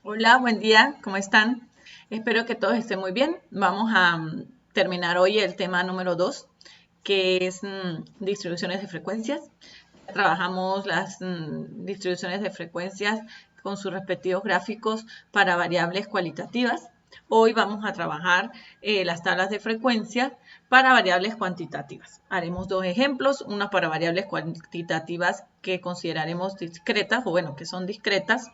Hola, buen día, ¿cómo están? Espero que todos estén muy bien. Vamos a terminar hoy el tema número 2, que es distribuciones de frecuencias. Trabajamos las distribuciones de frecuencias con sus respectivos gráficos para variables cualitativas. Hoy vamos a trabajar las tablas de frecuencias para variables cuantitativas. Haremos dos ejemplos, una para variables cuantitativas que consideraremos discretas, o bueno, que son discretas,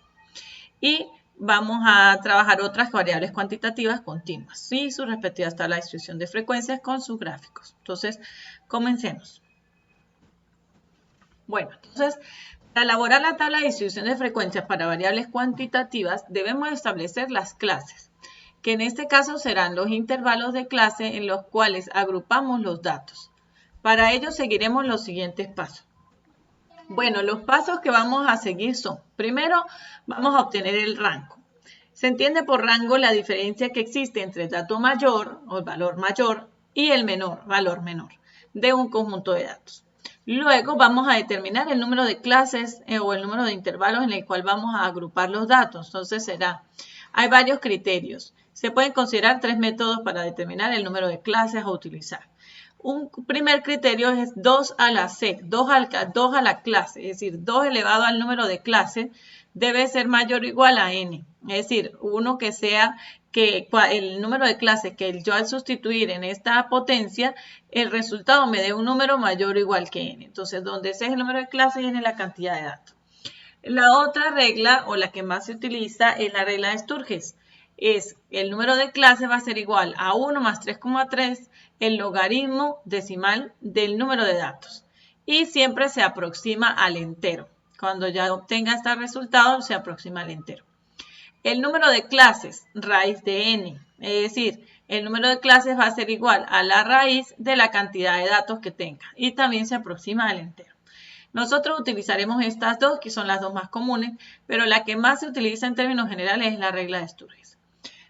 y vamos a trabajar otras variables cuantitativas continuas y sus respectivas tablas de distribución de frecuencias con sus gráficos. Entonces, comencemos. Bueno, entonces, para elaborar la tabla de distribución de frecuencias para variables cuantitativas, debemos establecer las clases, que en este caso serán los intervalos de clase en los cuales agrupamos los datos. Para ello seguiremos los siguientes pasos. Bueno, los pasos que vamos a seguir son, primero, vamos a obtener el rango. Se entiende por rango la diferencia que existe entre el dato mayor o el valor mayor y el menor, valor menor, de un conjunto de datos. Luego vamos a determinar el número de clases o el número de intervalos en el cual vamos a agrupar los datos. Entonces hay varios criterios. Se pueden considerar tres métodos para determinar el número de clases a utilizar. Un primer criterio es 2 a la C, 2 a la clase, es decir, 2 elevado al número de clases debe ser mayor o igual a n. Es decir, uno que sea que el número de clases que yo al sustituir en esta potencia, el resultado me dé un número mayor o igual que n. Entonces, donde ese es el número de clases, n es la cantidad de datos. La otra regla, o la que más se utiliza, es la regla de Sturges. Es el número de clases va a ser igual a 1 más 3,3 el logaritmo decimal del número de datos. Y siempre se aproxima al entero. Cuando ya obtenga este resultado, se aproxima al entero. El número de clases, raíz de n. Es decir, el número de clases va a ser igual a la raíz de la cantidad de datos que tenga. Y también se aproxima al entero. Nosotros utilizaremos estas dos, que son las dos más comunes, pero la que más se utiliza en términos generales es la regla de Sturges.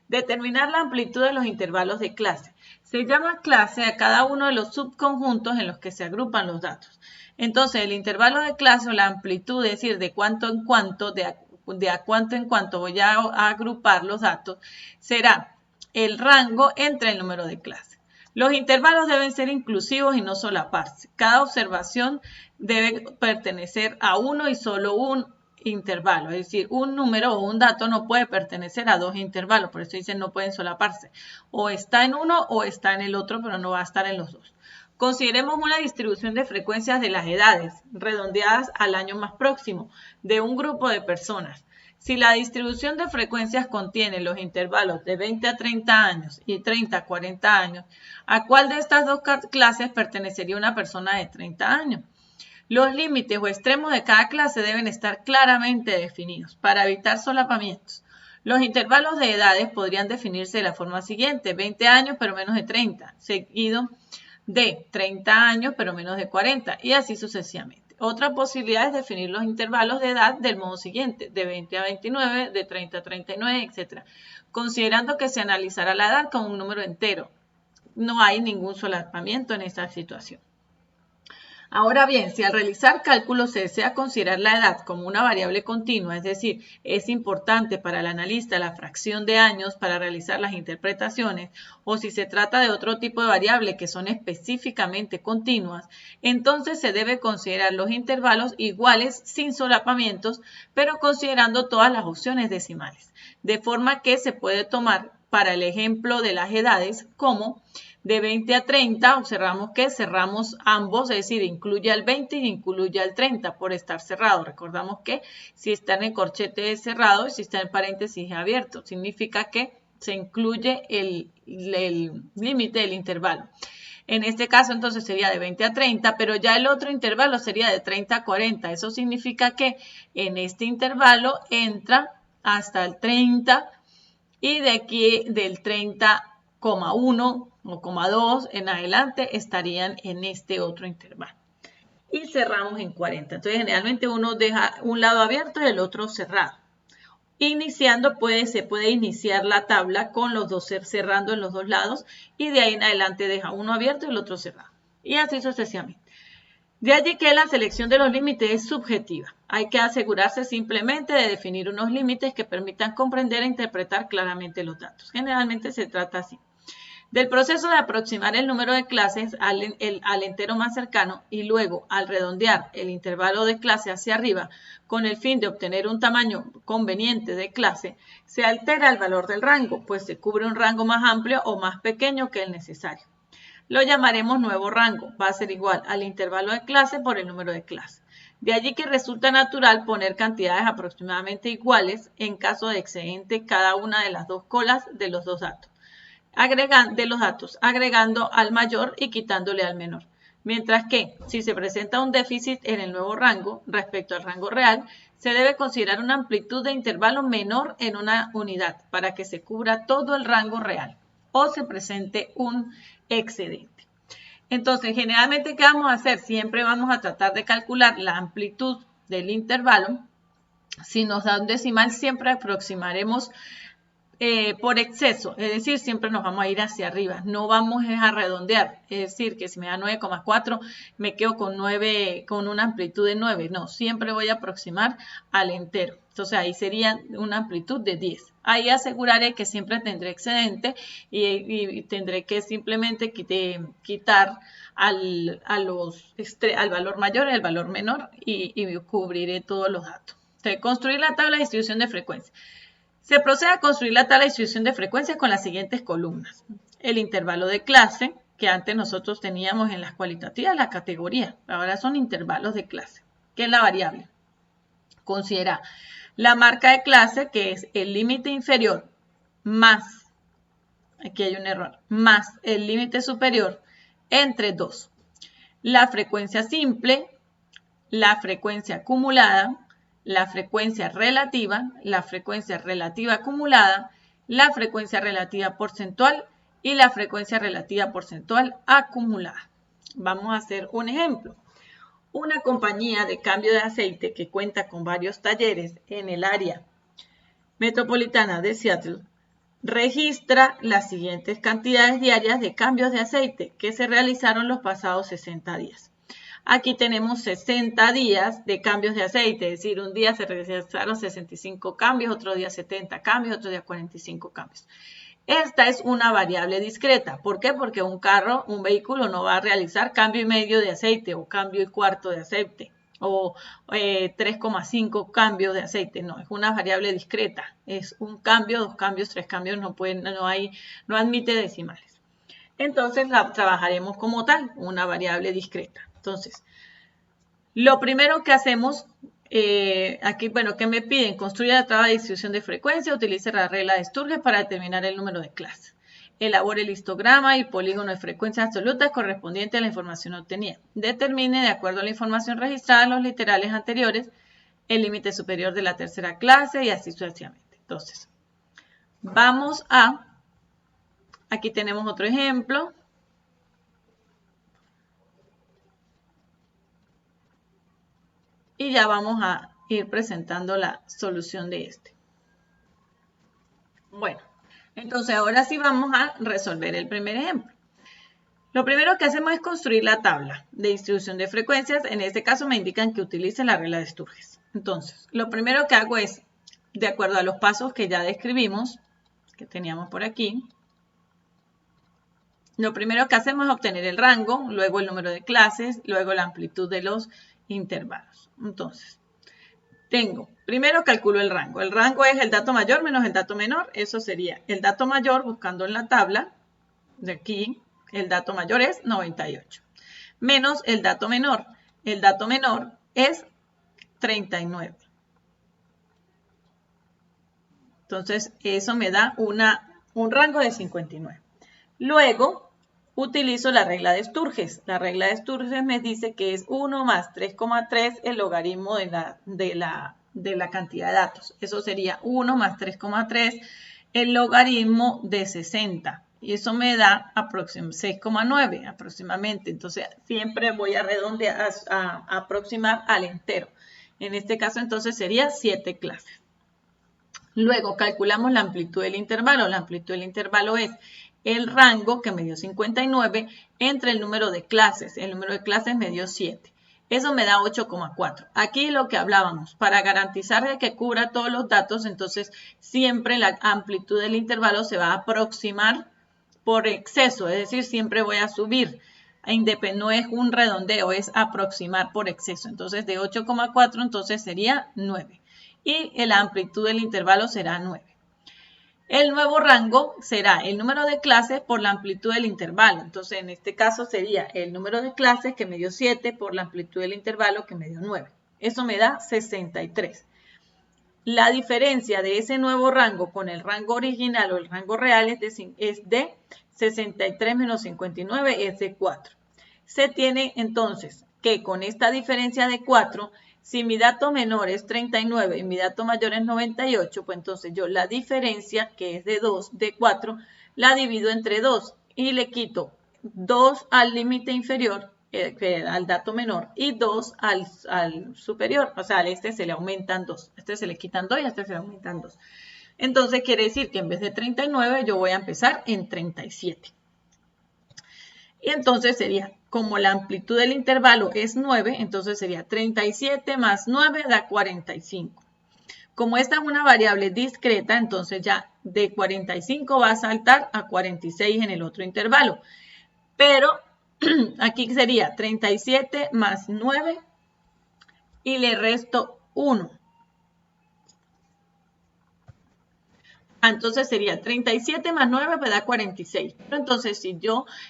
Determinar la amplitud de los intervalos de clase. Se llama clase a cada uno de los subconjuntos en los que se agrupan los datos. Entonces, el intervalo de clase o la amplitud, es decir, de cuánto en cuánto, de a cuánto en cuánto voy a agrupar los datos, será el rango entre el número de clases. Los intervalos deben ser inclusivos y no solaparse. Cada observación debe pertenecer a uno y solo un intervalo, es decir, un número o un dato no puede pertenecer a dos intervalos, por eso dicen no pueden solaparse. O está en uno o está en el otro, pero no va a estar en los dos. Consideremos una distribución de frecuencias de las edades, redondeadas al año más próximo, de un grupo de personas. Si la distribución de frecuencias contiene los intervalos de 20 a 30 años y 30 a 40 años, ¿a cuál de estas dos clases pertenecería una persona de 30 años? Los límites o extremos de cada clase deben estar claramente definidos para evitar solapamientos. Los intervalos de edades podrían definirse de la forma siguiente: 20 años pero menos de 30, seguido de 30 años pero menos de 40 y así sucesivamente. Otra posibilidad es definir los intervalos de edad del modo siguiente: de 20 a 29, de 30 a 39, etc. Considerando que se analizará la edad como un número entero. No hay ningún solapamiento en esta situación. Ahora bien, si al realizar cálculos se desea considerar la edad como una variable continua, es decir, es importante para el analista la fracción de años para realizar las interpretaciones, o si se trata de otro tipo de variable que son específicamente continuas, entonces se debe considerar los intervalos iguales sin solapamientos, pero considerando todas las opciones decimales, de forma que se puede tomar para el ejemplo de las edades como de 20 a 30, observamos que cerramos ambos, es decir, incluye al 20 y incluye al 30 por estar cerrado. Recordamos que si está en el corchete es cerrado y si está en paréntesis es abierto. Significa que se incluye el límite del intervalo. En este caso, entonces, sería de 20 a 30, pero ya el otro intervalo sería de 30 a 40. Eso significa que en este intervalo entra hasta el 30 y de aquí del 30,1 o 0,2 en adelante estarían en este otro intervalo. Y cerramos en 40. Entonces, generalmente uno deja un lado abierto y el otro cerrado. Iniciando, se puede iniciar la tabla con los dos cerrando en los dos lados y de ahí en adelante deja uno abierto y el otro cerrado. Y así sucesivamente. De allí que la selección de los límites es subjetiva. Hay que asegurarse simplemente de definir unos límites que permitan comprender e interpretar claramente los datos. Generalmente se trata así. Del proceso de aproximar el número de clases al entero más cercano y luego al redondear el intervalo de clase hacia arriba con el fin de obtener un tamaño conveniente de clase, se altera el valor del rango, pues se cubre un rango más amplio o más pequeño que el necesario. Lo llamaremos nuevo rango, va a ser igual al intervalo de clase por el número de clase. De allí que resulta natural poner cantidades aproximadamente iguales en caso de excedente cada una de las dos colas de los dos datos. Agregando al mayor y quitándole al menor. Mientras que, si se presenta un déficit en el nuevo rango respecto al rango real, se debe considerar una amplitud de intervalo menor en una unidad para que se cubra todo el rango real o se presente un excedente. Entonces, generalmente, ¿qué vamos a hacer? Siempre vamos a tratar de calcular la amplitud del intervalo. Si nos da un decimal, siempre aproximaremos por exceso, es decir, siempre nos vamos a ir hacia arriba, no vamos a redondear, es decir, que si me da 9,4 me quedo con 9, con una amplitud de 9, no, siempre voy a aproximar al entero, entonces ahí sería una amplitud de 10, ahí aseguraré que siempre tendré excedente y tendré que simplemente quitar al valor mayor y al valor menor y cubriré todos los datos. Entonces, construir la tabla de distribución de frecuencia. Se procede a construir la tabla de distribución de frecuencias con las siguientes columnas. El intervalo de clase, que antes nosotros teníamos en las cualitativas la categoría, ahora son intervalos de clase, que es la variable. Considera la marca de clase, que es el límite inferior más, aquí hay un error, más el límite superior entre 2. La frecuencia simple, la frecuencia acumulada, la frecuencia relativa acumulada, la frecuencia relativa porcentual y la frecuencia relativa porcentual acumulada. Vamos a hacer un ejemplo. Una compañía de cambio de aceite que cuenta con varios talleres en el área metropolitana de Seattle registra las siguientes cantidades diarias de cambios de aceite que se realizaron los pasados 60 días. Aquí tenemos 60 días de cambios de aceite, es decir, un día se realizaron 65 cambios, otro día 70 cambios, otro día 45 cambios. Esta es una variable discreta. ¿Por qué? Porque un vehículo no va a realizar cambio y medio de aceite o cambio y cuarto de aceite o 3,5 cambios de aceite. No, es una variable discreta. Es un cambio, 2 cambios, 3 cambios, no admite decimales. Entonces la trabajaremos como tal, una variable discreta. Entonces, lo primero que hacemos, aquí, bueno, ¿qué me piden? Construya la tabla de distribución de frecuencia, utilice la regla de Sturge para determinar el número de clases. Elabore el histograma y polígono de frecuencias absolutas correspondiente a la información obtenida. Determine, de acuerdo a la información registrada en los literales anteriores, el límite superior de la tercera clase y así sucesivamente. Entonces, vamos a, aquí tenemos otro ejemplo. Y ya vamos a ir presentando la solución de este. Bueno, entonces ahora sí vamos a resolver el primer ejemplo. Lo primero que hacemos es construir la tabla de distribución de frecuencias. En este caso me indican que utilice la regla de Sturges. Entonces, lo primero que hago es, de acuerdo a los pasos que ya describimos, que teníamos por aquí, lo primero que hacemos es obtener el rango, luego el número de clases, luego la amplitud de los intervalos. Entonces, primero calculo el rango. El rango es el dato mayor menos el dato menor. Eso sería el dato mayor, buscando en la tabla, de aquí, el dato mayor es 98. Menos el dato menor. El dato menor es 39. Entonces, eso me da un rango de 59. Luego, utilizo la regla de Sturges. La regla de Sturges me dice que es 1 más 3,3 el logaritmo de la cantidad de datos. Eso sería 1 más 3,3 el logaritmo de 60. Y eso me da 6,9 aproximadamente. Entonces, siempre voy a redondear, a aproximar al entero. En este caso, entonces, sería 7 clases. Luego, calculamos la amplitud del intervalo. La amplitud del intervalo es el rango, que me dio 59, entre el número de clases. El número de clases me dio 7. Eso me da 8,4. Aquí lo que hablábamos, para garantizar de que cubra todos los datos, entonces siempre la amplitud del intervalo se va a aproximar por exceso, es decir, siempre voy a subir. No es un redondeo, es aproximar por exceso. Entonces, de 8,4, entonces sería 9. Y la amplitud del intervalo será 9. El nuevo rango será el número de clases por la amplitud del intervalo. Entonces, en este caso sería el número de clases que me dio 7 por la amplitud del intervalo que me dio 9. Eso me da 63. La diferencia de ese nuevo rango con el rango original o el rango real es de 63 menos 59, es de 4. Se tiene entonces que con esta diferencia de 4, si mi dato menor es 39 y mi dato mayor es 98, pues entonces yo la diferencia, que es de 2, de 4, la divido entre 2 y le quito 2 al límite inferior, al dato menor, y 2 al superior. O sea, a este se le aumentan 2. A este se le quitan 2 y a este se le aumentan 2. Entonces quiere decir que en vez de 39 yo voy a empezar en 37. Y entonces sería, como la amplitud del intervalo es 9, entonces sería 37 más 9 da 45. Como esta es una variable discreta, entonces ya de 45 va a saltar a 46 en el otro intervalo. Pero aquí sería 37 más 9 y le resto 1. Entonces sería 37 más 9 me da 46. Pero entonces si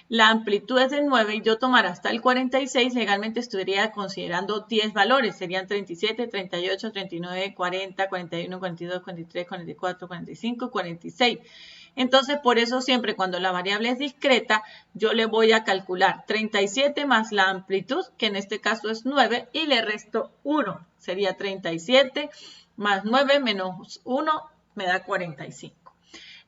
la amplitud es de 9 y yo tomara hasta el 46, legalmente estaría considerando 10 valores. Serían 37, 38, 39, 40, 41, 42, 43, 44, 45, 46. Entonces, por eso siempre cuando la variable es discreta, yo le voy a calcular 37 más la amplitud, que en este caso es 9, y le resto 1. Sería 37 más 9 menos 1 me da 45.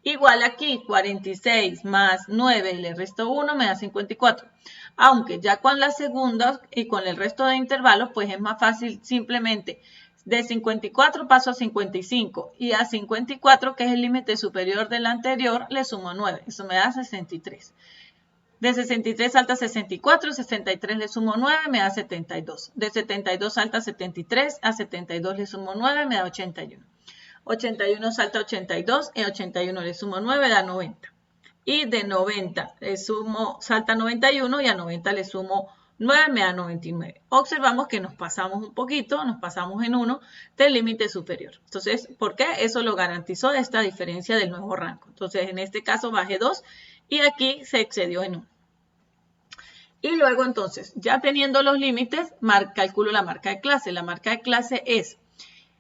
Igual aquí, 46 más 9 y le resto 1 me da 54. Aunque ya con la segunda y con el resto de intervalos, pues es más fácil simplemente de 54 paso a 55 y a 54, que es el límite superior del anterior, le sumo 9. Eso me da 63. De 63 salta a 64, 63 le sumo 9, me da 72. De 72 salta a 73, a 72 le sumo 9, me da 81. 81 salta a 82, y a 81 le sumo 9, da 90. Y de 90 salta a 91 y a 90 le sumo 9, me da 99. Observamos que nos pasamos un poquito, nos pasamos en 1 del límite superior. Entonces, ¿por qué? Eso lo garantizó esta diferencia del nuevo rango. Entonces, en este caso bajé 2 y aquí se excedió en 1. Y luego, entonces, ya teniendo los límites, calculo la marca de clase. La marca de clase es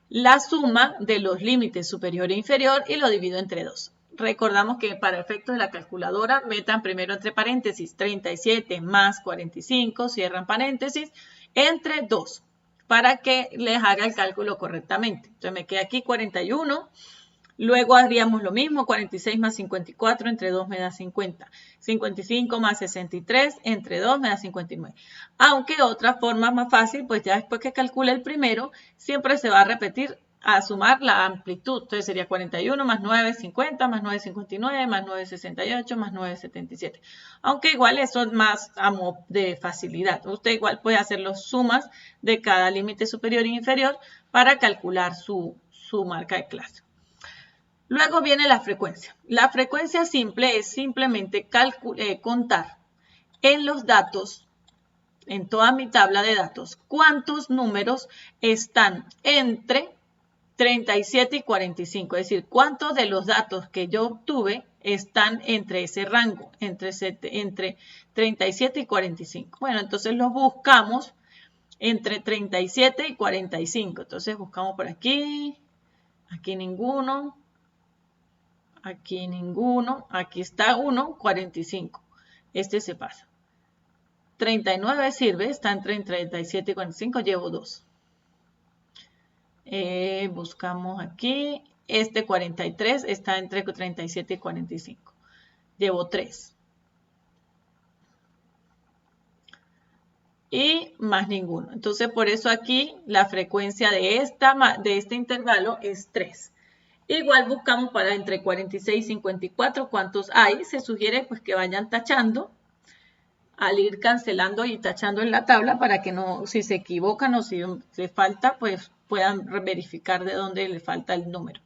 la suma de los límites superior e inferior y lo divido entre 2. Recordamos que para efectos de la calculadora metan primero entre paréntesis 37 más 45, cierran paréntesis, entre 2, para que les haga el cálculo correctamente. Entonces me queda aquí 41. Luego haríamos lo mismo, 46 más 54 entre 2 me da 50. 55 más 63 entre 2 me da 59. Aunque otra forma más fácil, pues ya después que calcule el primero, siempre se va a repetir a sumar la amplitud. Entonces sería 41 más 9, 50, más 9, 59, más 9, 68, más 9, 77. Aunque igual eso es más de facilidad. Usted igual puede hacer las sumas de cada límite superior e inferior para calcular su marca de clase. Luego viene la frecuencia. La frecuencia simple es simplemente contar en los datos, en toda mi tabla de datos, cuántos números están entre 37 y 45. Es decir, cuántos de los datos que yo obtuve están entre ese rango, entre 37 y 45. Bueno, entonces los buscamos entre 37 y 45. Entonces buscamos por aquí, aquí ninguno. Aquí ninguno. Aquí está 1, 45. Este se pasa. 39 sirve, está entre 37 y 45. Llevo 2. Buscamos aquí. Este 43 está entre 37 y 45. Llevo 3. Y más ninguno. Entonces, por eso aquí la frecuencia de este intervalo es 3. Igual buscamos para entre 46 y 54 cuántos hay. Se sugiere pues que vayan tachando al ir cancelando y tachando en la tabla para que no, si se equivocan o si le falta, pues puedan verificar de dónde le falta el número.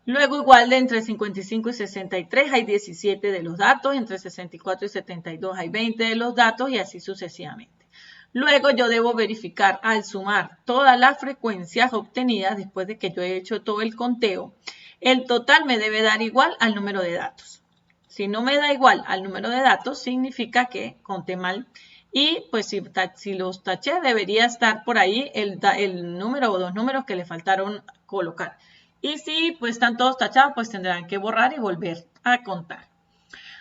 Luego igual de entre 55 y 63 hay 17 de los datos, entre 64 y 72 hay 20 de los datos y así sucesivamente. Luego yo debo verificar al sumar todas las frecuencias obtenidas después de que yo he hecho todo el conteo, el total me debe dar igual al número de datos. Si no me da igual al número de datos, significa que conté mal. Y pues si los taché, debería estar por ahí el número o dos números que le faltaron colocar. Y si pues están todos tachados, pues tendrán que borrar y volver a contar.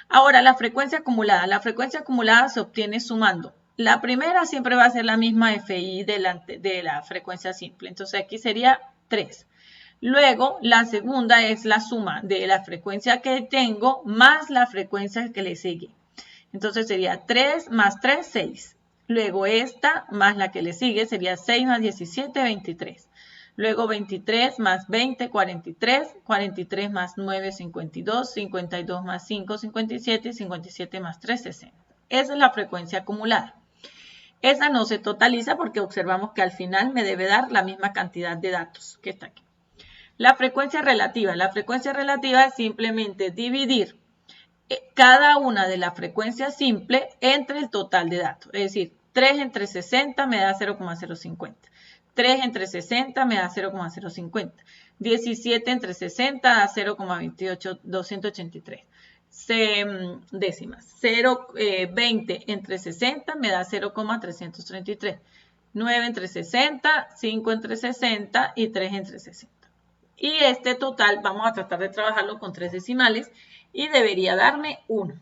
Ahora, la frecuencia acumulada. La frecuencia acumulada se obtiene sumando. La primera siempre va a ser la misma FI de la frecuencia simple. Entonces aquí sería 3. Luego, la segunda es la suma de la frecuencia que tengo más la frecuencia que le sigue. Entonces sería 3 más 3, 6. Luego esta más la que le sigue sería 6 más 17, 23. Luego 23 más 20, 43. 43 más 9, 52. 52 más 5, 57. 57 más 3, 60. Esa es la frecuencia acumulada. Esa no se totaliza porque observamos que al final me debe dar la misma cantidad de datos que está aquí. La frecuencia relativa. La frecuencia relativa es simplemente dividir cada una de la frecuencia simple entre el total de datos. Es decir, 3 entre 60 me da 0,050. 3 entre 60 me da 0,050. 17 entre 60 da 0,283 décimas. 20 entre 60 me da 0,333. 9 entre 60, 5 entre 60 y 3 entre 60. Y este total vamos a tratar de trabajarlo con 3 decimales y debería darme 1.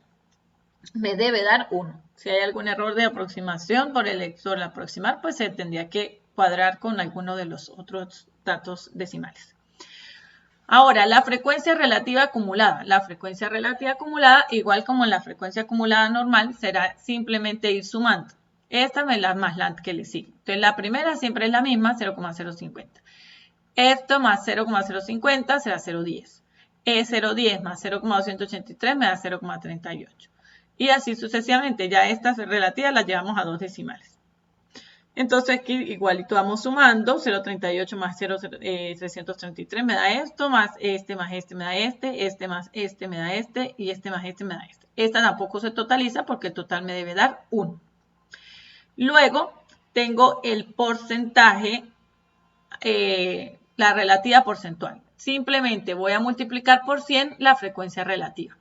Me debe dar 1. Si hay algún error de aproximación por el aproximar, pues se tendría que cuadrar con alguno de los otros datos decimales. Ahora, la frecuencia relativa acumulada. La frecuencia relativa acumulada, igual como en la frecuencia acumulada normal, será simplemente ir sumando. Esta es la más la que le sigue. Entonces, la primera siempre es la misma, 0,050. Esto más 0,050 será 0,10. 0,10 más 0,283 me da 0,38. Y así sucesivamente. Ya estas relativas las llevamos a 2 decimales. Entonces aquí igualito vamos sumando. 0,38 más 0,333 me da esto, más este me da este más este me da este, y este más este me da este. Esta tampoco se totaliza porque el total me debe dar 1. Luego tengo el porcentaje, la relativa porcentual. Simplemente voy a multiplicar por 100 la frecuencia relativa.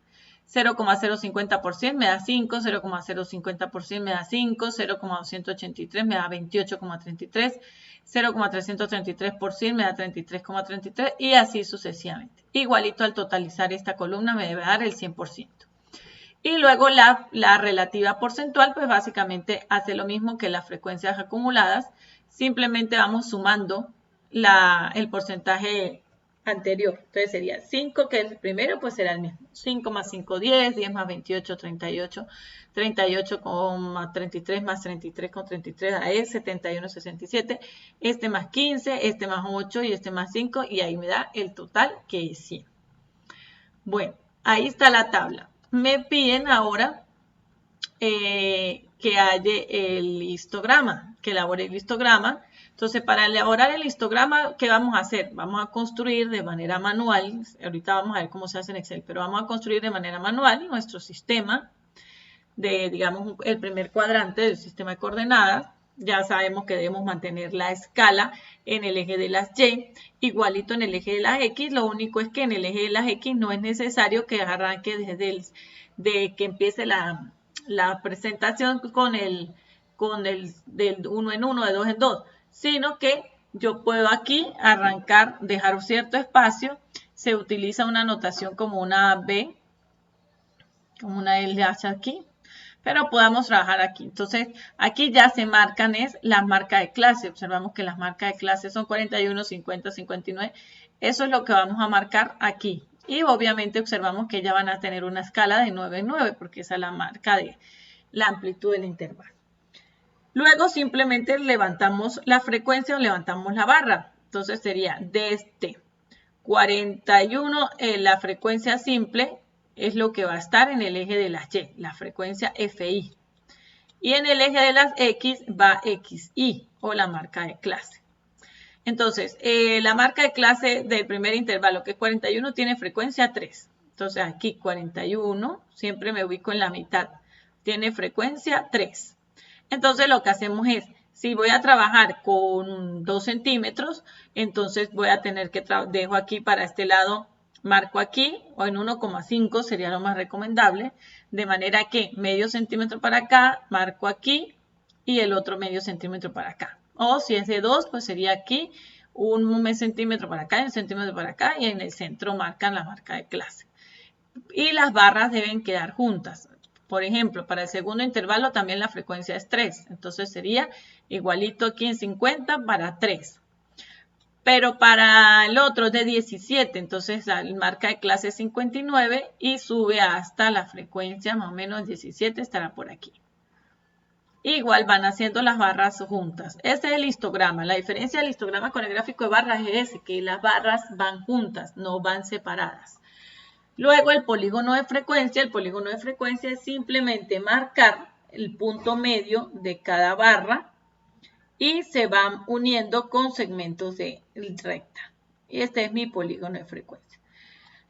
0,050% me da 5, 0,050% me da 5, 0,283 me da 28,33, 0,333% me da 33,33 y así sucesivamente. Igualito al totalizar esta columna me debe dar el 100%. Y luego la relativa porcentual, pues básicamente hace lo mismo que las frecuencias acumuladas. Simplemente vamos sumando el porcentaje anterior. Entonces sería 5, que es el primero, pues será el mismo. 5 más 5, 10, 10 más 28, 38, 38,33 más 33,33 da 71,67. Este más 15, este más 8 y este más 5 y ahí me da el total que es 100. Bueno, ahí está la tabla. Me piden ahora que halle el histograma, que elabore el histograma. Entonces, para elaborar el histograma, ¿qué vamos a hacer? Vamos a construir de manera manual, ahorita vamos a ver cómo se hace en Excel, pero vamos a construir de manera manual nuestro sistema de, digamos, el primer cuadrante del sistema de coordenadas. Ya sabemos que debemos mantener la escala en el eje de las Y, igualito en el eje de las X. Lo único es que en el eje de las X no es necesario que arranque de que empiece la presentación con del 1 en 1, de 2 en 2, sino que yo puedo aquí arrancar, dejar un cierto espacio. Se utiliza una notación como una B, como una LH aquí, pero podamos trabajar aquí. Entonces, aquí ya se marcan las marcas de clase. Observamos que las marcas de clase son 41, 50, 59. Eso es lo que vamos a marcar aquí. Y obviamente observamos que ya van a tener una escala de 9 en 9, porque esa es la marca de la amplitud del intervalo. Luego simplemente levantamos la frecuencia o levantamos la barra. Entonces sería desde 41, la frecuencia simple es lo que va a estar en el eje de las Y, la frecuencia FI. Y en el eje de las X va XY o la marca de clase. Entonces, la marca de clase del primer intervalo, que es 41, tiene frecuencia 3. Entonces, aquí 41, siempre me ubico en la mitad, tiene frecuencia 3. Entonces, lo que hacemos es, si voy a trabajar con 2 centímetros, entonces voy a tener que, dejo aquí para este lado, marco aquí, o en 1,5 sería lo más recomendable, de manera que medio centímetro para acá, marco aquí, y el otro medio centímetro para acá. O si es de 2, pues sería aquí un centímetro para acá y un centímetro para acá, y en el centro marcan la marca de clase. Y las barras deben quedar juntas. Por ejemplo, para el segundo intervalo también la frecuencia es 3. Entonces sería igualito aquí en 50 para 3. Pero para el otro es de 17. Entonces la marca de clase es 59 y sube hasta la frecuencia más o menos 17, estará por aquí. Igual van haciendo las barras juntas. Este es el histograma. La diferencia del histograma con el gráfico de barras es ese, que las barras van juntas, no van separadas. Luego el polígono de frecuencia. El polígono de frecuencia es simplemente marcar el punto medio de cada barra y se van uniendo con segmentos de recta. Y este es mi polígono de frecuencia.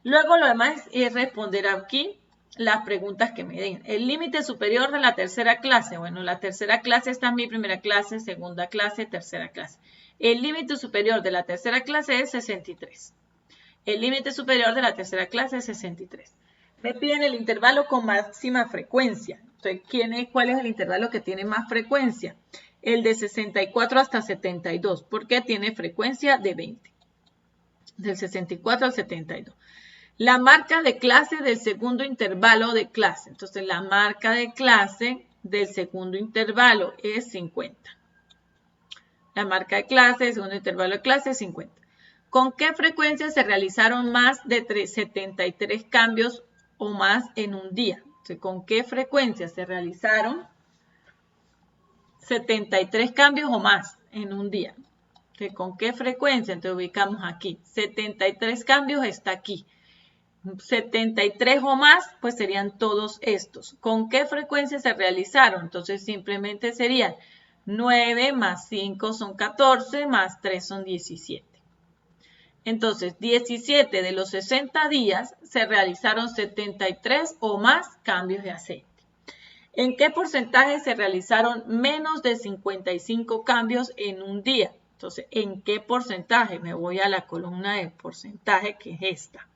Luego lo demás es responder aquí las preguntas que me den. El límite superior de la tercera clase. Bueno, la tercera clase está en mi primera clase, segunda clase, tercera clase. El límite superior de la tercera clase es 63. El límite superior de la tercera clase es 63. Me piden el intervalo con máxima frecuencia. Entonces, ¿cuál es el intervalo que tiene más frecuencia? El de 64 hasta 72, porque tiene frecuencia de 20. Del 64 al 72. La marca de clase del segundo intervalo de clase. Entonces, la marca de clase del segundo intervalo es 50. La marca de clase del segundo intervalo de clase es 50. ¿Con qué frecuencia se realizaron más de 73 cambios o más en un día? Entonces, ¿con qué frecuencia se realizaron 73 cambios o más en un día? Entonces, ¿con qué frecuencia? Entonces, ubicamos aquí. 73 cambios está aquí. 73 o más, pues serían todos estos. ¿Con qué frecuencia se realizaron? Entonces simplemente serían 9 más 5 son 14, más 3 son 17. Entonces, 17 de los 60 días se realizaron 73 o más cambios de aceite. ¿En qué porcentaje se realizaron menos de 55 cambios en un día? Entonces, ¿en qué porcentaje? Me voy a la columna de porcentaje, que es esta.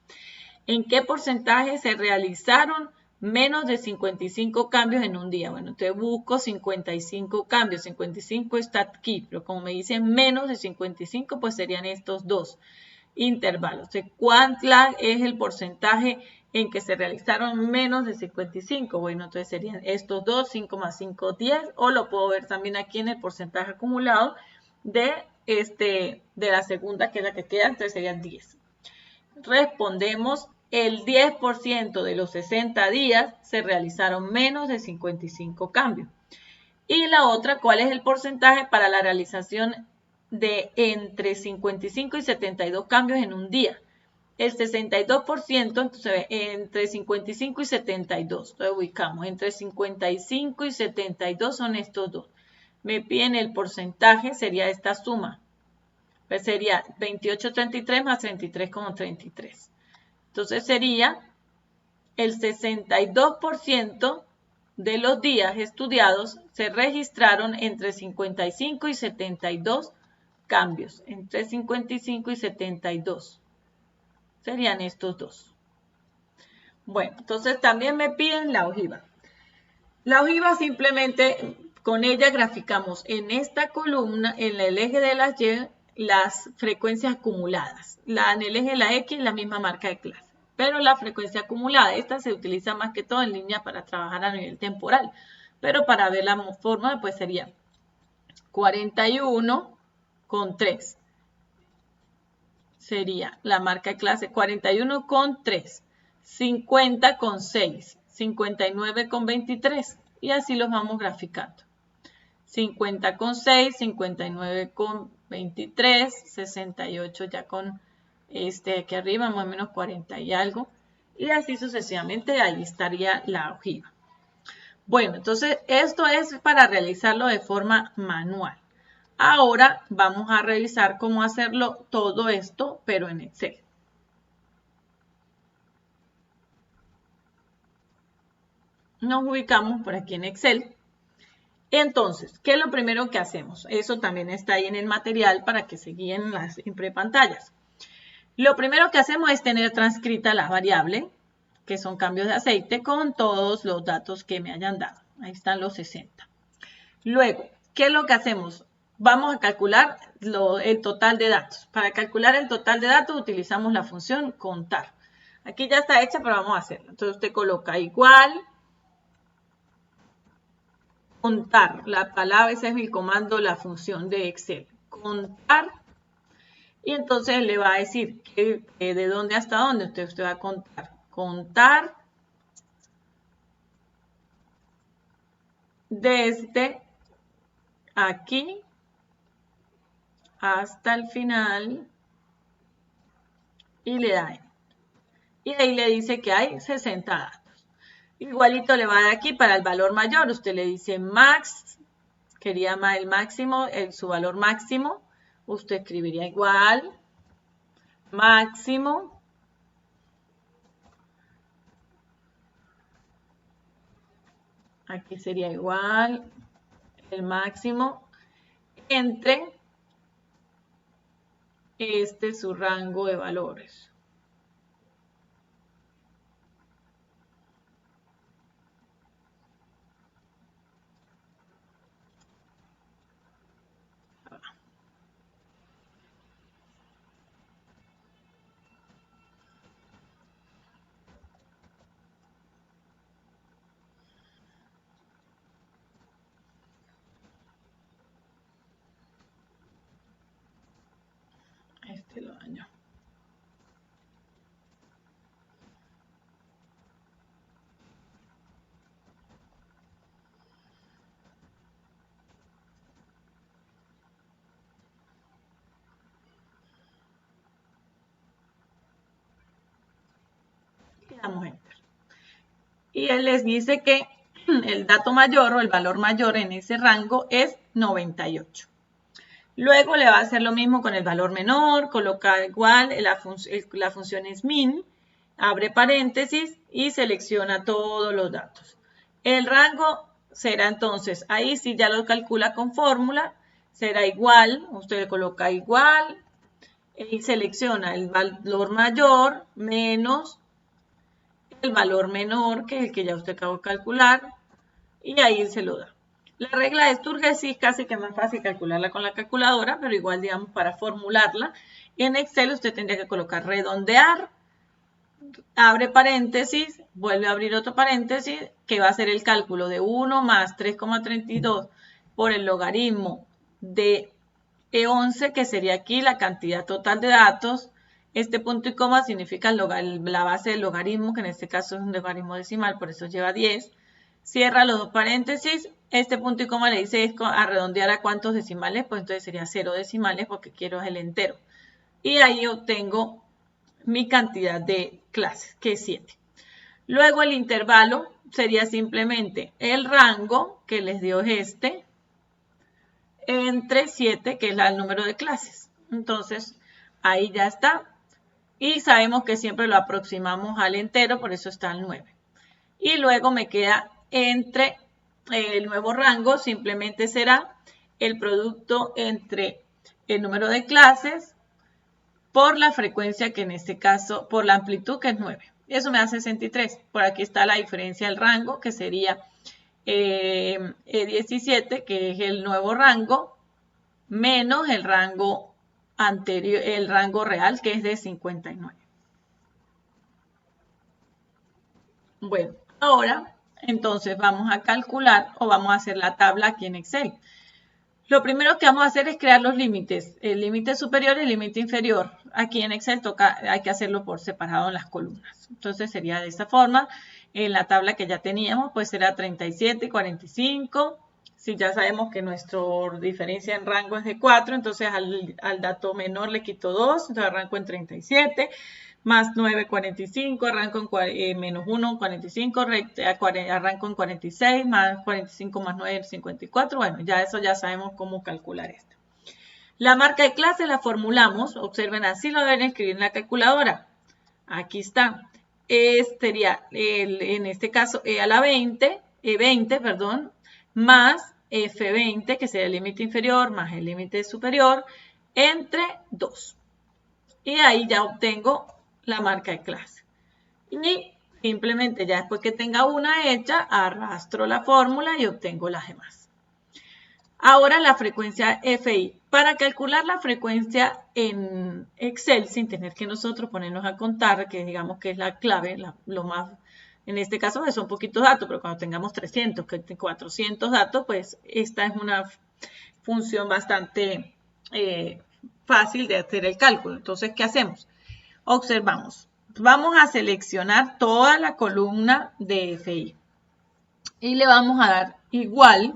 ¿En qué porcentaje se realizaron menos de 55 cambios en un día? Bueno, entonces busco 55 cambios. 55 está aquí, pero como me dicen menos de 55, pues serían estos dos intervalos. Entonces, ¿cuánto es el porcentaje en que se realizaron menos de 55? Bueno, entonces serían estos dos, 5 más 5, 10, o lo puedo ver también aquí en el porcentaje acumulado de la segunda, que es la que queda, entonces serían 10. Respondemos, el 10% de los 60 días se realizaron menos de 55 cambios. Y la otra, ¿cuál es el porcentaje para la realización de entre 55 y 72 cambios en un día? El 62%, entonces entre 55 y 72, lo ubicamos, entre 55 y 72 son estos dos. Me piden el porcentaje, sería esta suma. Pues sería 28,33 más 33,33. Entonces sería el 62% de los días estudiados se registraron entre 55 y 72 cambios. Entre 55 y 72. Serían estos dos. Bueno, entonces también me piden la ojiva. La ojiva simplemente con ella graficamos en esta columna, en el eje de las Y, las frecuencias acumuladas. En el eje de la X, la misma marca de clase. Pero la frecuencia acumulada, esta se utiliza más que todo en línea para trabajar a nivel temporal. Pero para ver la forma, pues sería 41 con 3. Sería la marca de clase 41 con 3. 50 con 6. 59 con 23. Y así los vamos graficando. 50 con 6, 59 con 23, 68 ya con aquí arriba, más o menos 40 y algo. Y así sucesivamente, ahí estaría la ojiva. Bueno, entonces esto es para realizarlo de forma manual. Ahora vamos a revisar cómo hacerlo todo esto, pero en Excel. Nos ubicamos por aquí en Excel. Entonces, ¿qué es lo primero que hacemos? Eso también está ahí en el material para que se guíen las pantallas. Lo primero que hacemos es tener transcrita la variable, que son cambios de aceite, con todos los datos que me hayan dado. Ahí están los 60. Luego, ¿qué es lo que hacemos? Vamos a calcular el total de datos. Para calcular el total de datos utilizamos la función contar. Aquí ya está hecha, pero vamos a hacerlo. Entonces usted coloca igual contar. La palabra, ese es el comando, la función de Excel. Contar. Y entonces le va a decir que de dónde hasta dónde usted va a contar. Contar desde aquí hasta el final y le da. Y ahí le dice que hay 60 datos. Igualito le va a dar aquí para el valor mayor. Usted le dice max, quería el máximo, su valor máximo. Usted escribiría igual, máximo. Aquí sería igual, el máximo, entre su rango de valores. Lo daño. Y damos enter. Y él les dice que el dato mayor o el valor mayor en ese rango es 98. Luego le va a hacer lo mismo con el valor menor, coloca igual, la función es min, abre paréntesis y selecciona todos los datos. El rango será entonces, ahí sí ya lo calcula con fórmula, será igual, usted coloca igual y selecciona el valor mayor menos el valor menor, que es el que ya usted acabó de calcular, y ahí se lo da. La regla de Sturge sí es casi que más fácil calcularla con la calculadora, pero igual, digamos, para formularla, en Excel usted tendría que colocar redondear, abre paréntesis, vuelve a abrir otro paréntesis, que va a ser el cálculo de 1 más 3,32 por el logaritmo de E11, que sería aquí la cantidad total de datos. Este punto y coma significa la base del logaritmo, que en este caso es un logaritmo decimal, por eso lleva 10. Cierra los dos paréntesis. Este punto y coma le dice a redondear a cuántos decimales, pues entonces sería 0 decimales porque quiero el entero. Y ahí obtengo mi cantidad de clases, que es 7. Luego el intervalo sería simplemente el rango que les dio entre 7, que es el número de clases. Entonces, ahí ya está. Y sabemos que siempre lo aproximamos al entero, por eso está el 9. Y luego me queda entre el nuevo rango, simplemente será el producto entre el número de clases por la frecuencia, que en este caso, por la amplitud, que es 9. Eso me da 63. Por aquí está la diferencia del rango, que sería E17, que es el nuevo rango, menos el rango anterior, el rango real, que es de 59. Bueno, ahora entonces vamos a calcular o vamos a hacer la tabla aquí en Excel. Lo primero que vamos a hacer es crear los límites, el límite superior y el límite inferior. Aquí en Excel hay que hacerlo por separado en las columnas. Entonces sería de esta forma. En la tabla que ya teníamos, pues será 37 y 45. Si ya sabemos que nuestra diferencia en rango es de 4, entonces al dato menor le quito 2, entonces arranco en 37. más 9, 45, arranco en menos 1, 45, arranco en 46, más 45 más 9, 54. Bueno, ya eso ya sabemos cómo calcular esto. La marca de clase la formulamos, observen, así lo deben escribir en la calculadora. Aquí está. Sería, en este caso, E a la 20, E20, perdón, más F20, que sería el límite inferior, más el límite superior, entre 2. Y ahí ya obtengo la marca de clase. Y simplemente ya después que tenga una hecha, arrastro la fórmula y obtengo las demás. Ahora la frecuencia FI. Para calcular la frecuencia en Excel, sin tener que nosotros ponernos a contar, que digamos que es la clave, lo más, en este caso son poquitos datos, pero cuando tengamos 300, 400 datos, pues esta es una función bastante fácil de hacer el cálculo. Entonces, ¿qué hacemos? Observamos. Vamos a seleccionar toda la columna de FI y le vamos a dar igual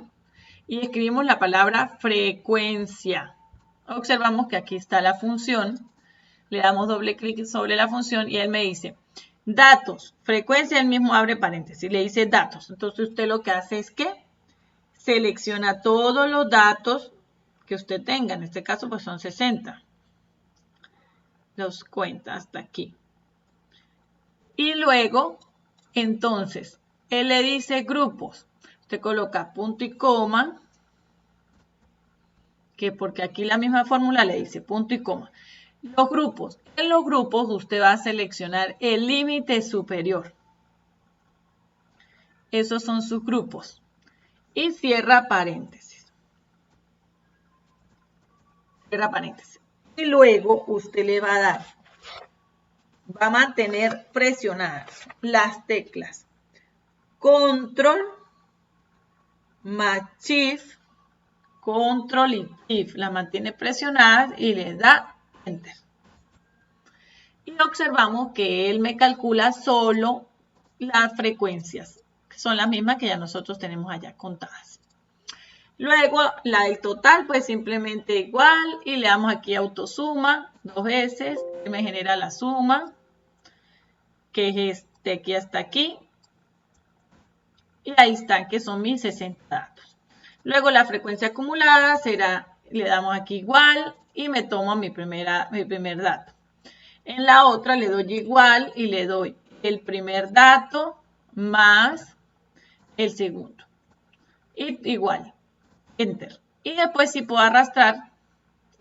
y escribimos la palabra frecuencia. Observamos que aquí está la función. Le damos doble clic sobre la función y él me dice datos, frecuencia, él mismo abre paréntesis, le dice datos. Entonces usted lo que hace es que selecciona todos los datos que usted tenga. En este caso pues son 60. Los cuenta hasta aquí. Y luego, entonces, él le dice grupos. Usted coloca punto y coma, que porque aquí la misma fórmula le dice punto y coma. Los grupos. En los grupos usted va a seleccionar el límite superior. Esos son sus grupos. Y cierra paréntesis. Cierra paréntesis. Y luego usted le va a dar, va a mantener presionadas las teclas Control más Shift, Control y Shift. Las mantiene presionadas y le da Enter. Y observamos que él me calcula solo las frecuencias, que son las mismas que ya nosotros tenemos allá contadas. Luego, la del total, pues simplemente igual, y le damos aquí autosuma 2 veces, que me genera la suma, que es de aquí hasta aquí. Y ahí están, que son mis 60 datos. Luego la frecuencia acumulada será, le damos aquí igual, y me tomo mi primer dato. En la otra le doy igual y le doy el primer dato más el segundo. Y igual, Enter. Y después sí puedo arrastrar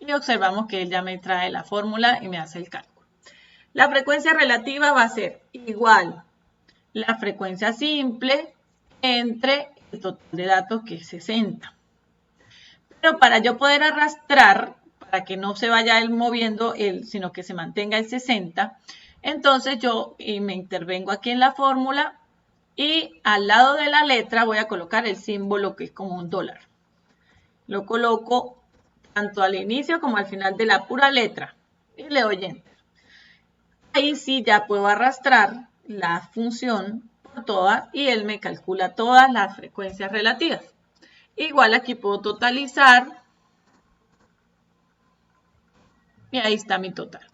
y observamos que él ya me trae la fórmula y me hace el cálculo. La frecuencia relativa va a ser igual la frecuencia simple entre el total de datos, que es 60. Pero para yo poder arrastrar, para que no se vaya él moviendo, sino que se mantenga el 60, entonces yo me intervengo aquí en la fórmula y al lado de la letra voy a colocar el símbolo que es como un dólar. Lo coloco tanto al inicio como al final de la pura letra y le doy Enter. Ahí sí ya puedo arrastrar la función por todas y él me calcula todas las frecuencias relativas. Igual aquí puedo totalizar y ahí está mi total.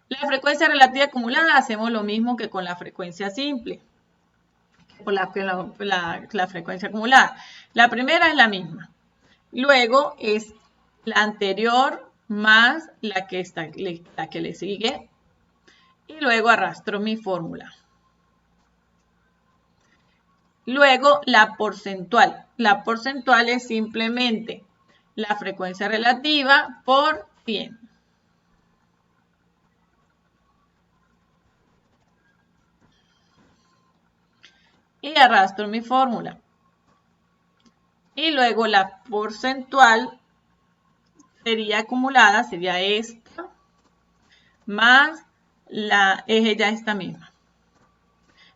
La frecuencia relativa acumulada hacemos lo mismo que con la frecuencia simple, con la frecuencia acumulada. La primera es la misma. Luego es la anterior más la que le sigue. Y luego arrastro mi fórmula. Luego la porcentual. La porcentual es simplemente la frecuencia relativa por 100. Y arrastro mi fórmula. Y luego la porcentual sería acumulada, sería esta, más la eje ya esta misma.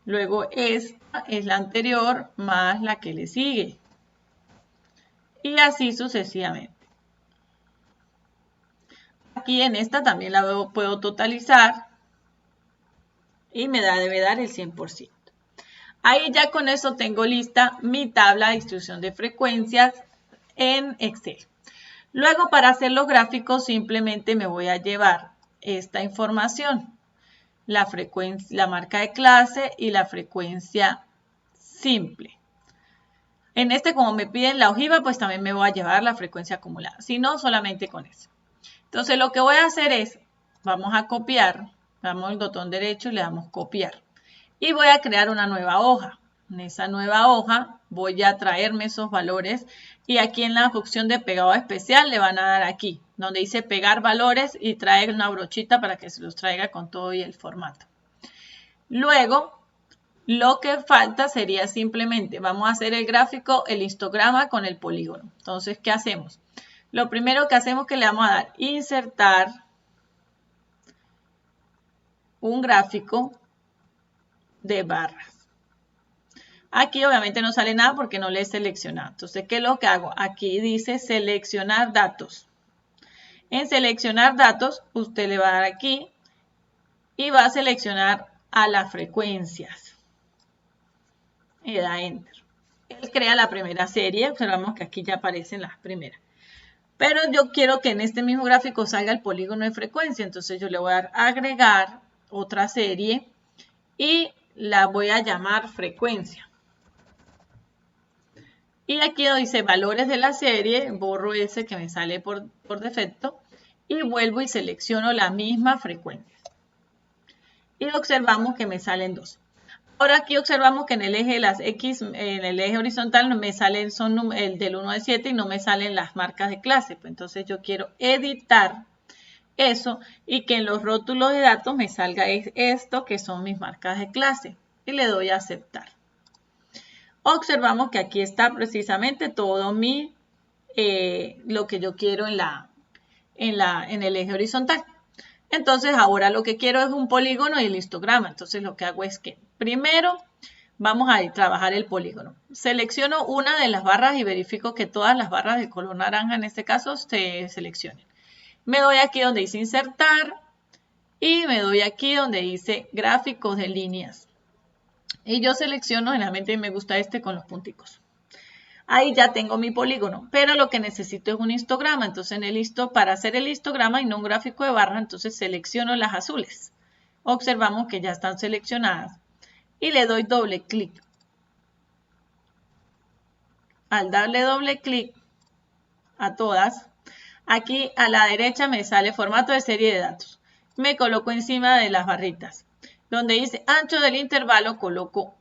Luego esta es la anterior más la que le sigue. Y así sucesivamente. Aquí en esta también la puedo totalizar y debe dar el 100%. Ahí ya con eso tengo lista mi tabla de distribución de frecuencias en Excel. Luego, para hacer los gráficos, simplemente me voy a llevar esta información. la frecuencia, la marca de clase y la frecuencia simple. En este, como me piden la ojiva, pues también me voy a llevar la frecuencia acumulada, si no, solamente con eso. Entonces, lo que voy a hacer es, vamos a copiar, damos el botón derecho y le damos copiar. Y voy a crear una nueva hoja. En esa nueva hoja voy a traerme esos valores y aquí en la opción de pegado especial le van a dar aquí, donde dice pegar valores y traer una brochita para que se los traiga con todo y el formato. Luego, lo que falta sería simplemente, vamos a hacer el gráfico, el histograma con el polígono. Entonces, ¿qué hacemos? Lo primero que hacemos es que le vamos a dar insertar un gráfico de barras. Aquí obviamente no sale nada porque no le he seleccionado. Entonces, ¿qué es lo que hago? Aquí dice seleccionar datos. En seleccionar datos, usted le va a dar aquí y va a seleccionar a las frecuencias. Y da Enter. Él crea la primera serie. Observamos que aquí ya aparecen las primeras. Pero yo quiero que en este mismo gráfico salga el polígono de frecuencia. Entonces, yo le voy a dar agregar otra serie y la voy a llamar frecuencia. Y aquí donde dice valores de la serie, borro ese que me sale por defecto y vuelvo y selecciono la misma frecuencia. Y observamos que me salen dos. Ahora aquí observamos que en el eje de las X, en el eje horizontal me salen son el del 1 al 7 y no me salen las marcas de clase. Pues entonces yo quiero editar eso y que en los rótulos de datos me salga esto que son mis marcas de clase. Y le doy a aceptar. Observamos que aquí está precisamente todo lo que yo quiero en el eje horizontal. Entonces, ahora lo que quiero es un polígono y el histograma. Entonces, lo que hago es que primero vamos a trabajar el polígono. Selecciono una de las barras y verifico que todas las barras de color naranja, en este caso, se seleccionen. Me doy aquí donde dice insertar y me doy aquí donde dice gráficos de líneas. Y yo selecciono, generalmente me gusta este con los punticos. Ahí ya tengo mi polígono, pero lo que necesito es un histograma. Entonces, para hacer el histograma y no un gráfico de barra, entonces selecciono las azules. Observamos que ya están seleccionadas y le doy doble clic. Al darle doble clic a todas, aquí a la derecha me sale formato de serie de datos. Me coloco encima de las barritas. Donde dice ancho del intervalo, coloco